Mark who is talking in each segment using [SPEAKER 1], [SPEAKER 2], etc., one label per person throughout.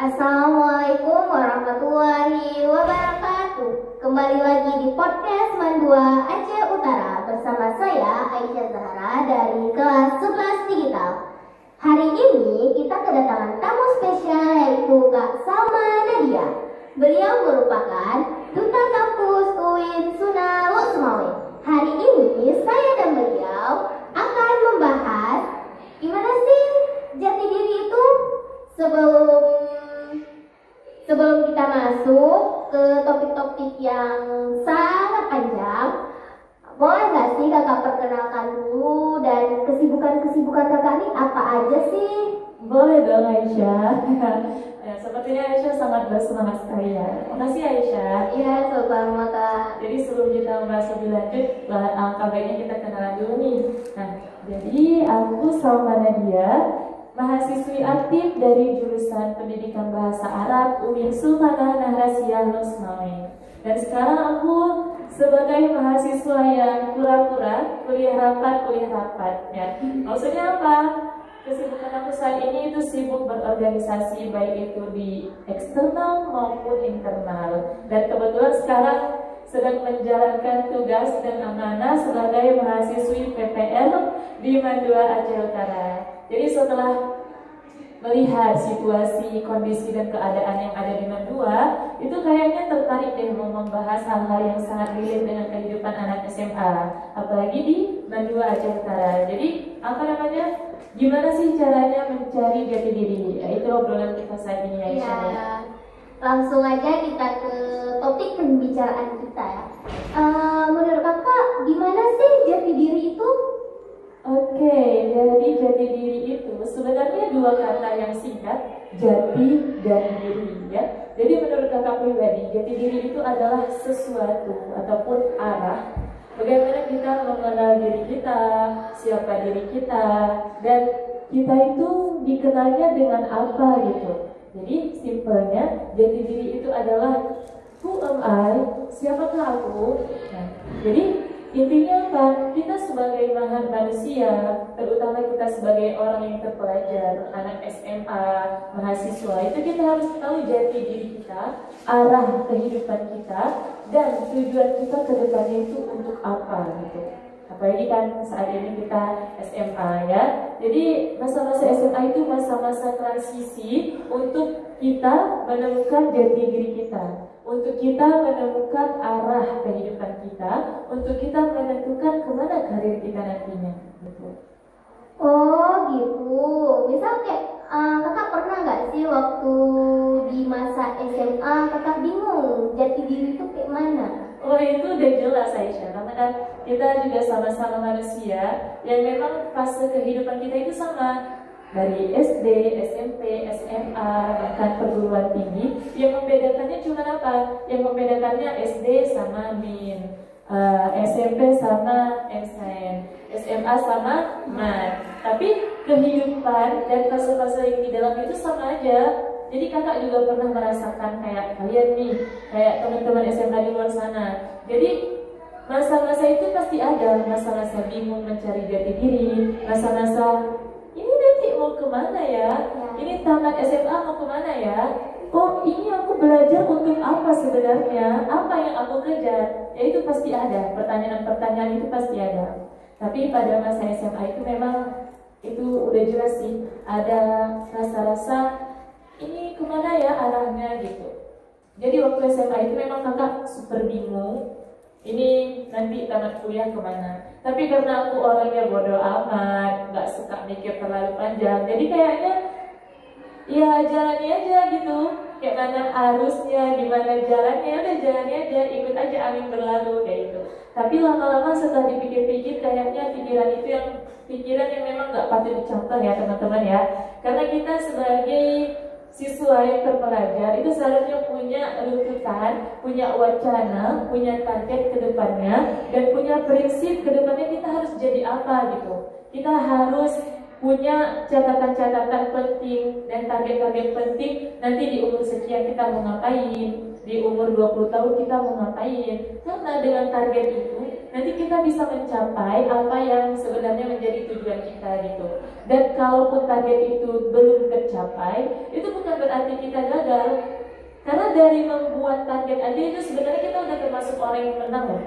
[SPEAKER 1] Assalamualaikum warahmatullahi wabarakatuh. Kembali lagi di podcast Mandua Aceh Utara bersama saya Aisyah Zahra dari kelas 11 digital. Hari ini kita kedatangan tamu spesial yaitu Kak Salma Nadia. Beliau merupakan Duta Kampus UIN Suna Losmawe. Hari ini saya dan beliau akan membahas gimana sih jati diri itu. Sebelum kita masuk ke topik-topik yang sangat panjang, boleh nggak sih kakak perkenalkan dulu dan kesibukan kakak ini apa aja sih?
[SPEAKER 2] Boleh dong Aisyah. Ya, sepertinya Aisyah sangat bersemangat sekali ya. Makasih Aisyah.
[SPEAKER 1] Iya, sama kak.
[SPEAKER 2] Jadi sebelum kita membahas lebih lanjut, kabarnya kita kenalan dulu nih. Nah, jadi aku Salma Nadia, mahasiswi aktif dari jurusan Pendidikan Bahasa Arab UIN Sultanah Nahrasia Losmawe. Dan sekarang aku sebagai mahasiswa yang pura-pura kuliah rapat ya. Maksudnya apa? Kesibukan aku saat ini itu sibuk berorganisasi baik itu di eksternal maupun internal. Dan kebetulan sekarang sedang menjalankan tugas dan amanah sebagai mahasiswi PPL di Mandua Aceh Utara. Jadi setelah melihat situasi, kondisi dan keadaan yang ada di Mandua, itu kayaknya tertarik deh mau membahas hal-hal yang sangat relate dengan kehidupan anak SMA, apalagi di Mandua Aceh Utara. Jadi gimana sih caranya mencari jati diri? Itu obrolan kita saat ini ya.
[SPEAKER 1] Langsung aja kita ke topik pembicaraan kita ya. Menurut kakak gimana sih jati diri itu?
[SPEAKER 2] Oke, jadi jati diri itu sebenarnya dua kata yang singkat, jati dan diri ya. Jadi menurut kakak pribadi, jati diri itu adalah sesuatu ataupun arah bagaimana kita mengenal diri kita, siapa diri kita, dan kita itu dikenalnya dengan apa gitu. Jadi simpelnya jati diri itu adalah who am I, siapakah aku. Nah, jadi intinya apa? Kita sebagai manusia, terutama kita sebagai orang yang terpelajar, anak SMA, mahasiswa, itu kita harus tahu jati diri kita, arah kehidupan kita, dan tujuan kita ke depannya itu untuk apa gitu. Apalagi kan saat ini kita SMA ya. Jadi masa-masa SMA itu masa-masa transisi untuk kita menemukan jati diri kita, untuk kita menemukan arah kehidupan kita, untuk kita menentukan kemana karir kita nantinya gitu.
[SPEAKER 1] Oh gitu. Misal kayak kakak pernah nggak sih waktu di masa SMA kakak bingung jati diri itu kayak mana?
[SPEAKER 2] Oh itu udah jelas Aisyah, karena kan kita juga sama-sama manusia yang memang fase kehidupan kita itu sama. Dari SD, SMP, SMA, bahkan perguruan tinggi. Yang membedakannya cuma apa? Yang membedakannya SD sama MIN, SMP sama MSN, SMA sama MAT. Tapi kehidupan dan fase-fase yang di dalam itu sama aja. Jadi kakak juga pernah merasakan kayak kalian nih, kayak teman-teman SMA di luar sana. Jadi masa-masa itu pasti ada, masa-masa bingung mencari jati diri, masa-masa ini nanti mau kemana ya? Ini tamat SMA mau kemana ya? Oh ini aku belajar untuk apa sebenarnya? Apa yang aku kejar? Ya itu pasti ada, pertanyaan-pertanyaan itu pasti ada. Tapi pada masa SMA itu memang itu udah jelas sih, ada rasa-rasa ini kemana ya arahnya gitu. Jadi waktu SMA itu memang kakak super bingung, ini nanti tamat kuliah kemana. Tapi karena aku orangnya bodoh amat, gak suka mikir terlalu panjang, jadi kayaknya ya jalani aja gitu. Kayak mana arusnya, gimana jalannya, udah jalani aja, ikut aja angin berlalu kayak gitu. Tapi lama-lama setelah dipikir-pikir kayaknya pikiran yang memang gak patut dicontoh ya teman-teman ya. Karena kita sebagai siswa yang terpelajar itu seharusnya punya runtutan, punya wacana, punya target ke depannya, dan punya prinsip ke depannya kita harus jadi apa gitu. Kita harus punya catatan-catatan penting dan target-target penting. Nanti di umur sekian kita mau ngapain, di umur 20 tahun kita mau ngapain. Karena dengan target itu nanti kita bisa mencapai apa yang sebenarnya menjadi tujuan kita gitu. Dan kalaupun target itu belum tercapai, itu bukan berarti kita dari membuat target aja itu sebenarnya kita udah termasuk orang yang menang loh.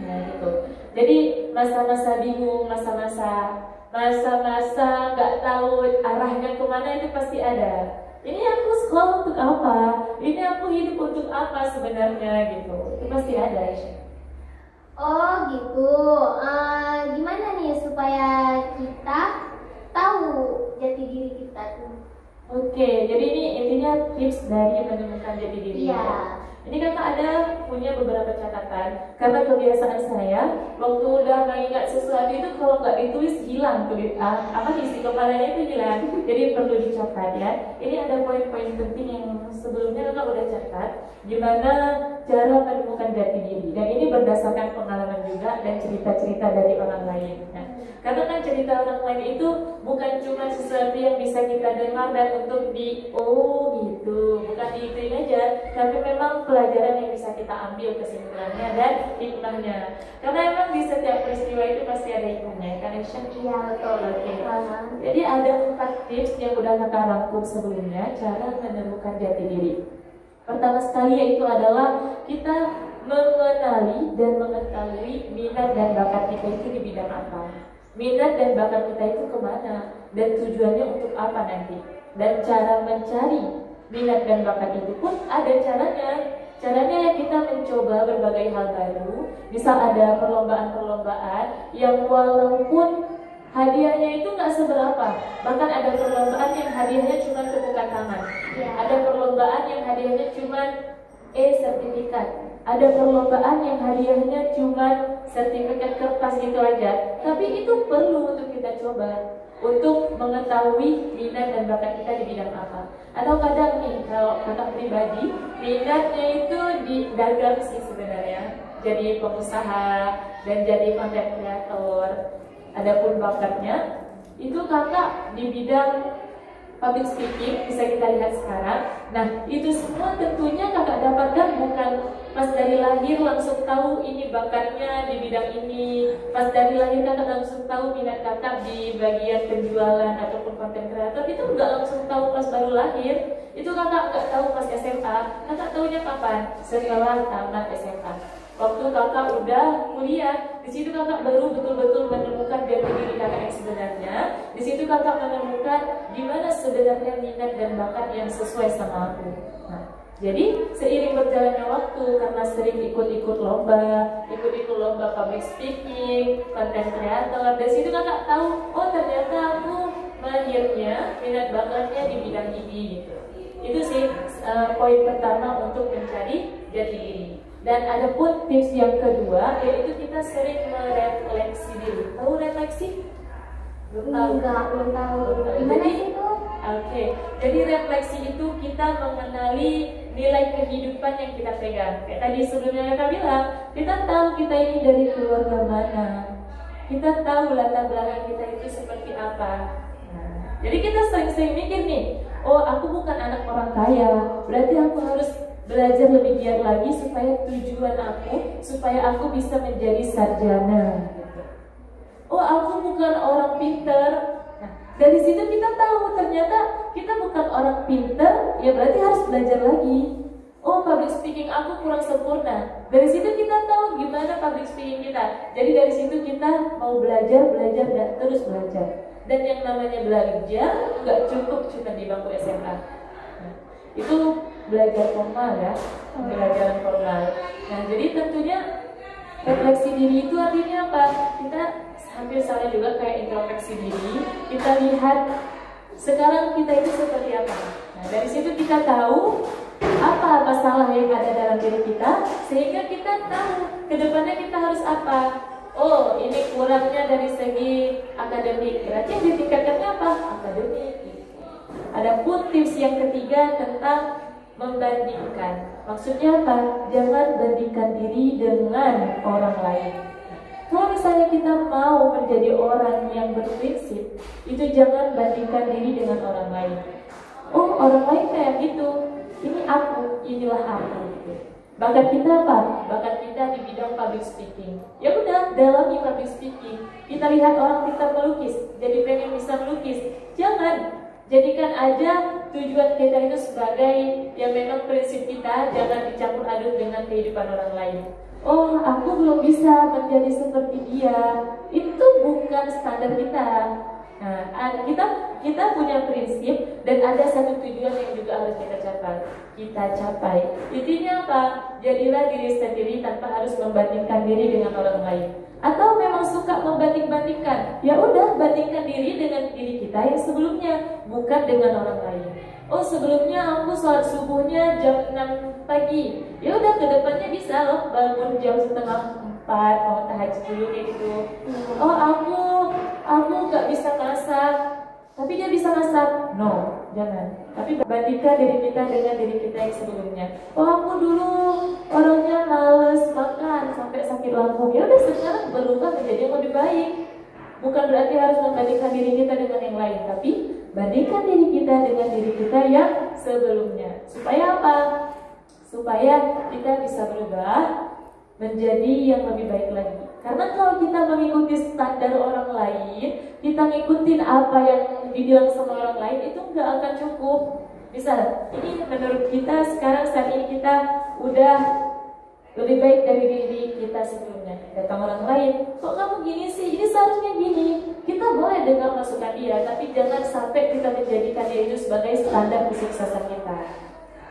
[SPEAKER 2] Nah gitu. Jadi masa-masa bingung, masa-masa nggak tahu arahnya kemana itu pasti ada. Ini aku sekolah untuk apa? Ini aku hidup untuk apa sebenarnya gitu? Itu pasti ada, Aisyah.
[SPEAKER 1] Oh gitu. Gimana nih supaya kita tahu jati diri kita tuh?
[SPEAKER 2] Oke, jadi ini intinya tips dari menemukan jati diri.
[SPEAKER 1] Iya.
[SPEAKER 2] Ini kakak ada punya beberapa catatan karena kebiasaan saya waktu udah mengingat sesuatu itu kalau nggak ditulis hilang isi kepalanya itu hilang. Jadi perlu dicatat ya. Ini ada poin-poin penting yang sebelumnya kakak udah catat gimana cara menemukan jati diri, dan ini berdasarkan pengalaman juga dan cerita-cerita dari orang lain. Nah, karena kan cerita orang lain itu bukan cuma sesuatu yang bisa kita dengar dan untuk gitu, bukan diituin aja, tapi memang pelajaran yang bisa kita ambil kesimpulannya dan hikmahnya. Karena memang di setiap peristiwa itu pasti ada hikmahnya, kan Aisyah?
[SPEAKER 1] Iya betul.
[SPEAKER 2] Jadi ada 4 tips yang udah kakak rangkum sebelumnya cara menemukan jati diri. Pertama sekali yaitu adalah kita mengenali dan mengetahui minat dan bakat kita itu di bidang apa. Minat dan bakat kita itu kemana dan tujuannya untuk apa nanti. Dan cara mencari minat dan bakat itu pun ada caranya. Caranya ya kita mencoba berbagai hal baru. Misal ada perlombaan-perlombaan yang walaupun hadiahnya itu nggak seberapa. Bahkan ada perlombaan yang hadiahnya cuma tepukan tangan. Ada perlombaan yang hadiahnya cuma sertifikat. Ada perlombaan yang hadiahnya cuma sertifikat kertas gitu aja. Tapi itu perlu untuk kita coba untuk mengetahui minat dan bakat kita di bidang apa. Atau kadang nih kalau kakak pribadi minatnya itu di dagang sih sebenarnya. Jadi pengusaha dan jadi content creator. Adapun bakatnya itu kakak di bidang public speaking, bisa kita lihat sekarang. Nah itu semua tentunya kakak dapatkan bukan pas dari lahir langsung tahu ini bakatnya di bidang ini. Pas dari lahir kakak langsung tahu minat kakak di bagian penjualan ataupun content creator, itu nggak langsung tahu pas baru lahir. Itu kakak nggak tahu pas SMA. Kakak tahunya kapan? Setelah tamat SMA. Waktu kakak udah kuliah, di situ kakak baru betul-betul menemukan jati diri kakak yang sebenarnya. Di situ kakak menemukan gimana sebenarnya minat dan bakat yang sesuai sama aku. Nah, jadi seiring berjalannya waktu, karena sering ikut-ikut lomba public speaking, content creator, dari situ kakak tahu, oh ternyata aku mahirnya minat bakatnya di bidang ini gitu. Itu sih poin pertama untuk mencari jati diri. Dan ada pun tips yang kedua, yaitu kita sering merefleksi diri. Tahu refleksi? Belum tahu?
[SPEAKER 1] Belum tahu. Gimana itu?
[SPEAKER 2] Oke, jadi refleksi itu kita mengenali nilai kehidupan yang kita pegang. Kayak tadi sebelumnya kita bilang, kita tahu kita ini dari keluarga mana, kita tahu latar belakang kita itu seperti apa. Nah, jadi kita sering-sering mikir nih, oh aku bukan anak orang kaya, berarti aku harus belajar lebih giat lagi supaya tujuan aku, supaya aku bisa menjadi sarjana. Oh aku bukan orang pinter. Nah, dari situ kita tahu ternyata kita bukan orang pinter, ya berarti harus belajar lagi. Oh public speaking aku kurang sempurna. Dari situ kita tahu gimana public speaking kita. Jadi dari situ kita mau belajar dan terus belajar. Dan yang namanya belajar nggak cukup cuma di bangku SMA. Nah, itu belajar formal ya, pembelajaran formal. Nah, jadi tentunya refleksi diri itu artinya apa? Kita hampir sama juga kayak introspeksi diri. Kita lihat sekarang kita itu seperti apa. Nah, dari situ kita tahu apa masalah yang ada dalam diri kita, sehingga kita tahu kedepannya kita harus apa. Oh, ini kurangnya dari segi akademik, berarti yang ditingkatkannya apa? Akademik. Adapun tips yang ketiga tentang membandingkan. Maksudnya apa? Jangan bandingkan diri dengan orang lain. Kalau misalnya kita mau menjadi orang yang berprinsip, itu jangan bandingkan diri dengan orang lain. Oh, orang lain kayak gitu. Ini aku, inilah aku. Bakat kita apa? Bakat kita di bidang public speaking. Ya udah, dalami public speaking. Kita lihat orang kita melukis, jadi pengen bisa melukis. Jangan. Jadikan aja tujuan kita itu sebagai yang memang prinsip kita kita jangan dicampur aduk dengan kehidupan orang lain. Oh, aku belum bisa menjadi seperti dia. Itu bukan standar kita. Nah, kita punya prinsip dan ada satu tujuan yang juga harus kita capai. Intinya apa? Jadilah diri sendiri tanpa harus membandingkan diri dengan orang lain. Atau memang suka membanding-bandingkan, ya udah bandingkan diri dengan diri kita yang sebelumnya, bukan dengan orang lain. Oh, sebelumnya aku sholat subuhnya jam 6 pagi. Ya udah, kedepannya bisa loh bangun jam setengah 4, mau tahajud dulu kayak gitu. Oh, aku nggak bisa masak, tapi dia bisa masak. No, jangan. Tapi bandingkan diri kita dengan diri kita yang sebelumnya. Oh, aku dulu orangnya males makan sampai sakit lambung. Ya udah, sekarang berubah menjadi yang lebih baik. Bukan berarti harus membandingkan diri kita dengan yang lain, tapi bandingkan diri kita dengan diri kita yang sebelumnya. Supaya apa? Supaya kita bisa berubah menjadi yang lebih baik lagi. Karena kalau kita mengikuti standar orang lain, kita ngikutin apa yang dibilang sama orang lain, itu nggak akan cukup. Misal, ini menurut kita sekarang saat ini kita udah lebih baik dari diri kita sebelumnya. Datang orang lain, kok kamu gini sih? Ini seharusnya gini. Kita boleh dengar masukan dia, tapi jangan sampai kita menjadikan dia itu sebagai standar kesuksesan kita.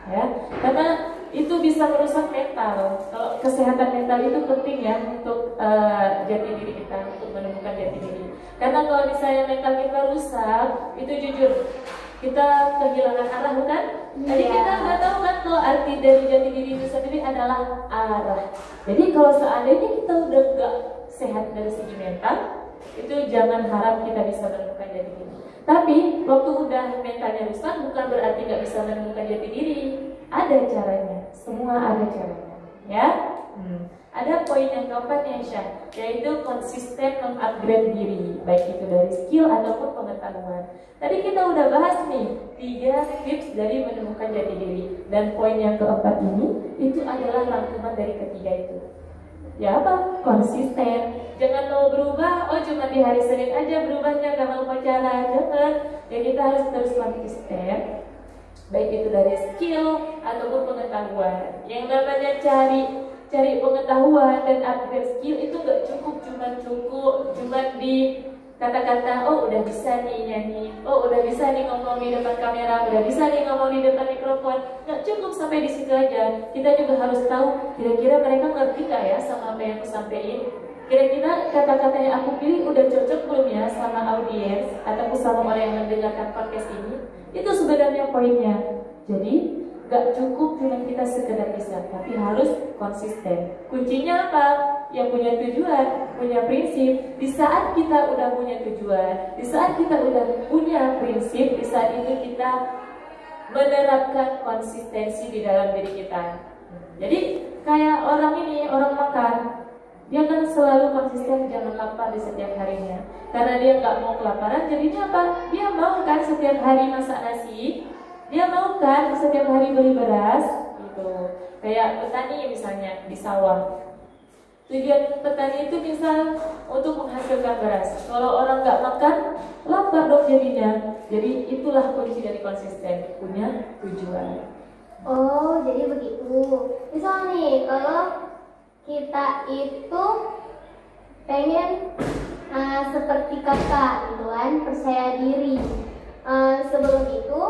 [SPEAKER 2] Ya, karena itu bisa merusak mental. Kalau kesehatan mental itu penting ya untuk jati diri kita, untuk menemukan jati diri. Karena kalau misalnya mental kita rusak, itu jujur kita kehilangan arah, bukan? Jadi kita nggak tahu kan kalau arti dari jati diri itu sendiri adalah arah. Jadi kalau seandainya kita udah nggak sehat dari segi mental, itu jangan harap kita bisa menemukan jati diri. Tapi waktu udah mentalnya rusak, bukan berarti nggak bisa menemukan jati diri. Ada caranya, semua ada caranya, ya. Ada poin yang keempat ya, Syah, yaitu konsisten mengupgrade diri, baik itu dari skill ataupun pengetahuan. Tadi kita udah bahas nih 3 tips dari menemukan jati diri, dan poin yang keempat ini itu adalah rangkuman dari ketiga itu. Ya apa? Konsisten. Jangan mau berubah, oh cuma di hari Senin aja berubahnya karena upacara, jangan. Ya kita harus terus konsisten, baik itu dari skill ataupun pengetahuan. Yang namanya cari pengetahuan dan upgrade skill itu nggak cukup cuma di kata-kata, oh udah bisa nih nyanyi, oh udah bisa nih ngomong di depan kamera, udah bisa nih ngomong di depan mikrofon. Nggak cukup sampai di situ aja. Kita juga harus tahu kira-kira mereka ngerti nggak ya sama apa yang aku sampaikan. Kira-kira kata-kata yang aku pilih udah cocok belum ya sama audiens ataupun sama orang yang mendengarkan podcast ini. Itu sebenarnya poinnya. Jadi gak cukup cuma kita sekedar bisa, tapi harus konsisten. Kuncinya apa? Yang punya tujuan, punya prinsip. Di saat kita udah punya tujuan, di saat kita udah punya prinsip, di saat itu kita menerapkan konsistensi di dalam diri kita. Jadi kayak orang makan, dia kan selalu konsisten jangan lapar di setiap harinya. Karena dia nggak mau kelaparan, jadinya apa? Dia mau kan setiap hari masak nasi, dia mau kan setiap hari beli beras, gitu. Kayak petani misalnya di sawah. Tujuan petani itu misal untuk menghasilkan beras. Kalau orang nggak makan, lapar dong jadinya. Jadi itulah kunci dari konsisten, punya tujuan.
[SPEAKER 1] Oh, jadi begitu. Misal nih, kalau kita itu pengen seperti kakak gitu kan, percaya diri. Sebelum itu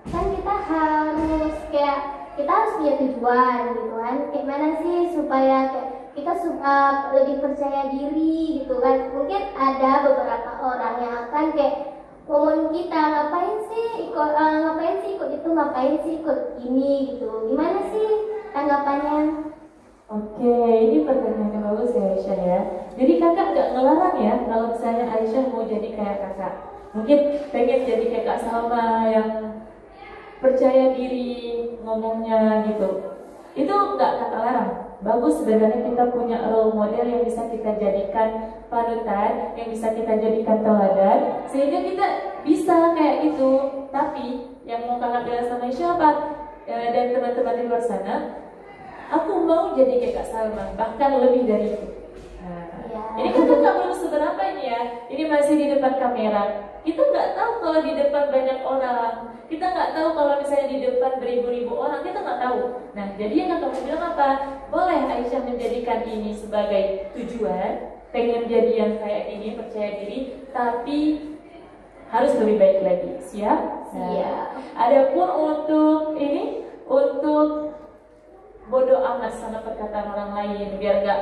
[SPEAKER 1] kan kita harus punya tujuan gitu kan. Kayak mana sih supaya kita lebih percaya diri gitu kan. Mungkin ada beberapa orang yang akan kayak ngomong kita, ngapain sih ikut ini gitu. Gimana sih tanggapannya?
[SPEAKER 2] Oke, ini pertanyaan yang bagus ya Aisyah ya. Jadi kakak nggak ngelarang ya kalau misalnya Aisyah mau jadi kayak kakak. Mungkin pengen jadi kayak Kak Salma yang percaya diri ngomongnya gitu. Itu nggak kakak larang. Bagus sebenarnya kita punya role model yang bisa kita jadikan panutan, yang bisa kita jadikan teladan, sehingga kita bisa kayak gitu. Tapi yang mau kakak bilang sama siapa dan teman-teman di luar sana, aku mau jadi kayak Kak Salma, bahkan lebih dari itu. Nah, ini kan kakak belum seberapa ini ya. Ini masih di depan kamera. Kita nggak tahu kalau di depan banyak orang. Kita nggak tahu kalau misalnya di depan beribu-ribu orang. Kita nggak tahu. Nah, jadi yang kakak mau bilang apa? Boleh Aisyah menjadikan ini sebagai tujuan, pengen jadi yang kayak ini, percaya diri, tapi harus lebih baik lagi. Siap?
[SPEAKER 1] Siap.
[SPEAKER 2] Adapun untuk ini, untuk bodoh amat sama perkataan orang lain, biar enggak.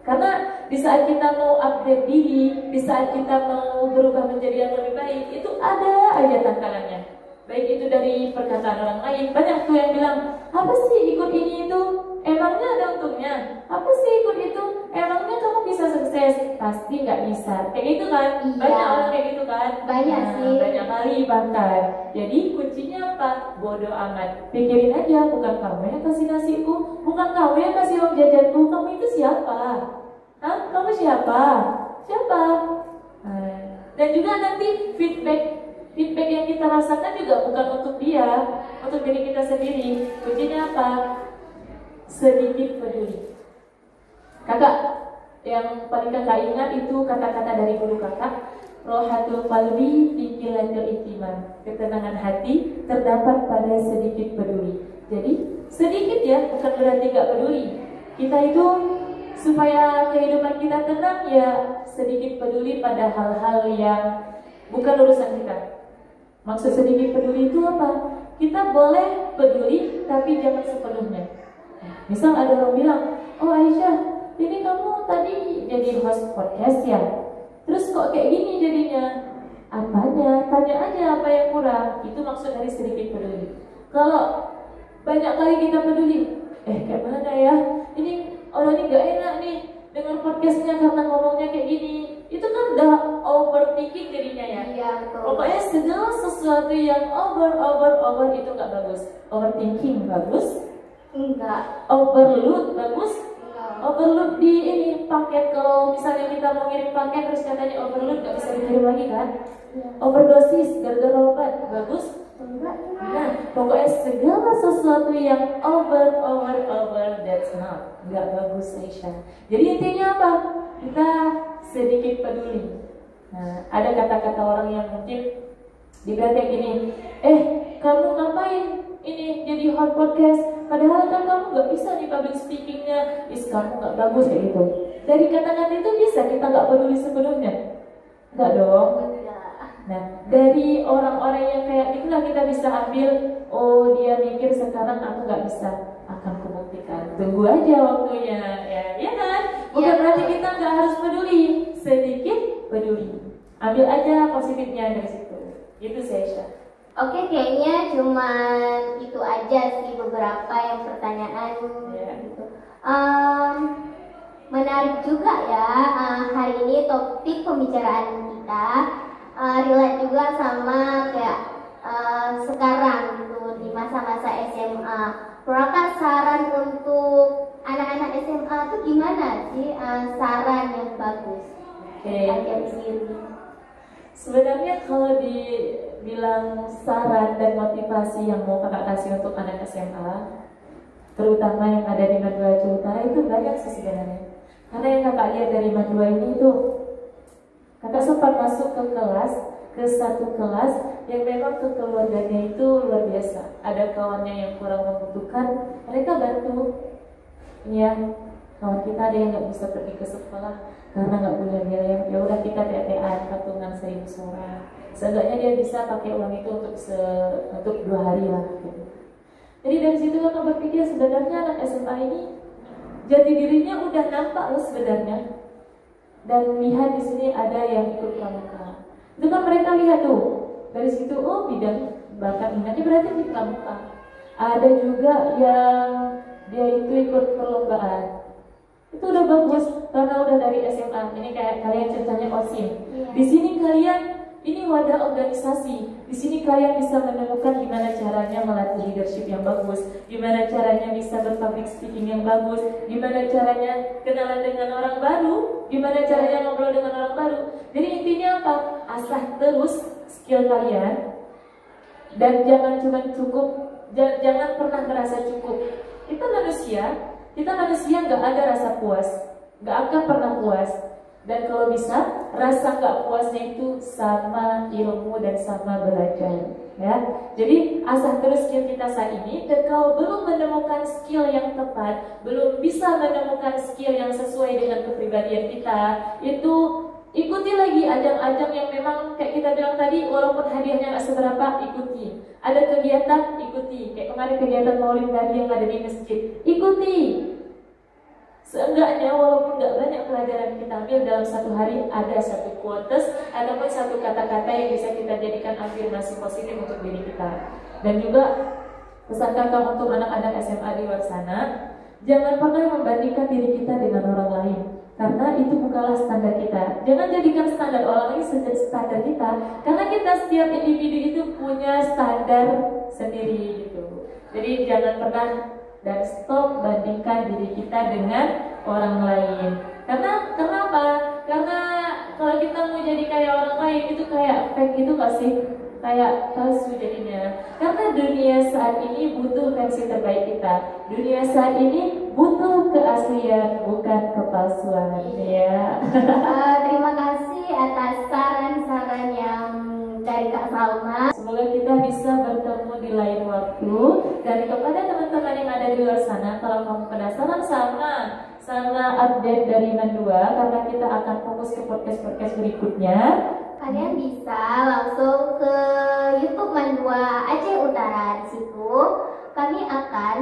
[SPEAKER 2] Karena di saat kita mau update diri, di saat kita mau berubah menjadi yang lebih baik, itu ada aja tantangannya. Baik itu dari perkataan orang lain. Banyak tuh yang bilang, apa sih ikut ini itu? Emangnya ada untungnya? Apa sih ikut itu? Emangnya kamu bisa sukses? Pasti nggak bisa. Kayak gitu kan?
[SPEAKER 1] Iya.
[SPEAKER 2] Banyak orang kayak gitu kan?
[SPEAKER 1] Banyak sih.
[SPEAKER 2] Banyak kali bahkan. Jadi kuncinya apa? Bodoh amat. Pikirin aja, bukan kamu yang kasih nasiku, bukan kamu yang kasih uang jajanku. Kamu itu siapa? Hah? Kamu siapa? Siapa? Dan juga nanti feedback yang kita rasakan juga bukan untuk dia, untuk diri kita sendiri. Kuncinya apa? Sedikit peduli. Kakak, yang paling kakak ingat itu kata-kata dari guru kakak, rohatul qalbi fiqilatul ihtimam. Ketenangan hati terdapat pada sedikit peduli. Jadi sedikit ya, bukan berarti gak peduli. Kita itu supaya kehidupan kita tenang ya sedikit peduli pada hal-hal yang bukan urusan kita. Maksud sedikit peduli itu apa? Kita boleh peduli tapi jangan sepenuhnya. Misal ada orang bilang, oh Aisyah, ini kamu tadi jadi host podcast ya? Terus kok kayak gini jadinya? Apanya? Tanya aja apa yang kurang. Itu maksud dari sedikit peduli. Kalau banyak kali kita peduli, kayak mana ya? Ini orang ini gak enak nih dengan podcastnya karena ngomongnya kayak gini. Itu kan udah overthinking jadinya ya.
[SPEAKER 1] Iya, betul.
[SPEAKER 2] Pokoknya segala sesuatu yang over itu gak bagus. Overthinking bagus.
[SPEAKER 1] Enggak.
[SPEAKER 2] Overload bagus.
[SPEAKER 1] Enggak.
[SPEAKER 2] Overload di ini paket, kalau misalnya kita mau ngirim paket terus katanya overload gak bisa dikirim lagi kan?
[SPEAKER 1] Iya.
[SPEAKER 2] Overdosis gara-gara obat bagus.
[SPEAKER 1] Enggak.
[SPEAKER 2] Nah, pokoknya segala sesuatu yang over that's not nggak bagus Aisyah. Jadi intinya apa? Kita sedikit peduli. Nah, ada kata-kata orang yang mungkin dibilang kayak gini, kamu ngapain ini jadi hot podcast? Padahal kan kamu nggak bisa nih public speakingnya, kamu nggak bagus kayak gitu. Dari kata-kata itu bisa kita nggak peduli sepenuhnya, nggak dong. Nah, dari orang-orang yang kayak itulah kita bisa ambil, oh dia mikir sekarang aku nggak bisa, akan kubuktikan. Tunggu aja waktunya, ya kan? Bukan berarti kita nggak harus peduli, sedikit peduli. Ambil aja positifnya dari situ. Itu sih Aisyah.
[SPEAKER 1] Oke, kayaknya cuma itu aja sih beberapa yang pertanyaan gitu. Menarik juga ya, hari ini topik pembicaraan kita relate juga sama kayak sekarang gitu di masa-masa SMA. Berapa saran untuk anak-anak SMA tuh gimana sih saran yang bagus? Ajar sendiri.
[SPEAKER 2] Sebenarnya kalau dibilang saran dan motivasi yang mau kakak kasih untuk anak SMA, terutama yang ada di Madura Aceh Utara, itu banyak sih sebenarnya. Karena yang kakak lihat dari Madura ini itu, kakak sempat masuk ke satu kelas yang memang keluarganya itu luar biasa. Ada kawannya yang kurang membutuhkan, mereka bantu. Ya, kawan kita ada yang nggak bisa pergi ke sekolah karena nggak punya biaya. Ya udah kita TTA patungan 1.000 suara. Seenggaknya dia bisa pakai uang itu untuk 2 hari lah. Gitu. Jadi dari situ kakak berpikir sebenarnya anak SMA ini jati dirinya udah nampak loh sebenarnya. Dan lihat di sini ada yang ikut pramuka. Itu kan mereka lihat tuh dari situ, oh bidang bakat minatnya berarti di pramuka. Ada juga yang dia itu ikut perlombaan. Itu udah bagus karena udah dari SMA. Ini kayak kalian ceritanya OSIM. Di sini kalian ini wadah organisasi. Di sini kalian bisa menemukan gimana caranya melatih leadership yang bagus, gimana caranya bisa berpublic speaking yang bagus, gimana caranya kenalan dengan orang baru, gimana caranya ngobrol dengan orang baru. Jadi intinya apa? Asah terus skill kalian dan jangan cuma cukup, jangan pernah merasa cukup. Kita manusia nggak ada rasa puas, nggak akan pernah puas. Dan kalau bisa, rasa nggak puasnya itu sama ilmu dan sama belajar. ya. Jadi asah terus skill kita saat ini, dan kalau belum menemukan skill yang tepat, belum bisa menemukan skill yang sesuai dengan kepribadian kita, itu ikuti lagi ajang-ajang yang memang kayak kita bilang tadi, walaupun hadiahnya nggak seberapa, ikuti. Ada kegiatan, ikuti. Kayak kemarin kegiatan Maulid Nabi yang ada di masjid, ikuti. Seenggaknya walaupun nggak banyak pelajaran kita ambil dalam satu hari, ada satu quotes ataupun satu kata-kata yang bisa kita jadikan afirmasi positif untuk diri kita. Dan juga pesan kakak untuk anak-anak SMA di luar sana, jangan pernah membandingkan diri kita dengan orang lain, karena itu bukanlah standar kita. Jangan jadikan standar orang lain sebagai standar kita, karena kita setiap individu itu punya standar sendiri gitu. Jadi jangan pernah dan stop bandingkan diri kita dengan orang lain. Karena kenapa? Karena kalau kita mau jadi kayak orang lain itu kayak fake gitu gak sih? Kayak palsu jadinya. Karena dunia saat ini butuh versi terbaik kita. Dunia saat ini butuh keaslian, bukan kepalsuan. Ya.
[SPEAKER 1] Terima kasih atas saran-saran yang dari Kak Salma.
[SPEAKER 2] Semoga kita bisa bertemu di lain waktu. Dan kepada teman-teman yang ada di luar sana, kalau kamu penasaran sama update dari Mandua, karena kita akan fokus ke podcast-podcast berikutnya,
[SPEAKER 1] kalian bisa langsung ke YouTube Mandua Aceh Utara. Di situ kami akan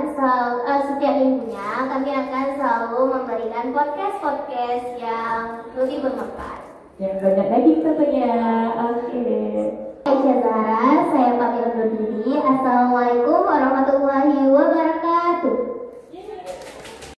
[SPEAKER 1] setiap minggunya kami akan selalu memberikan podcast-podcast yang lebih bermanfaat.
[SPEAKER 2] yang banyak lagi tentunya. Oke.
[SPEAKER 1] Aisyah Zahra, saya pamit undur diri. Assalamualaikum warahmatullahi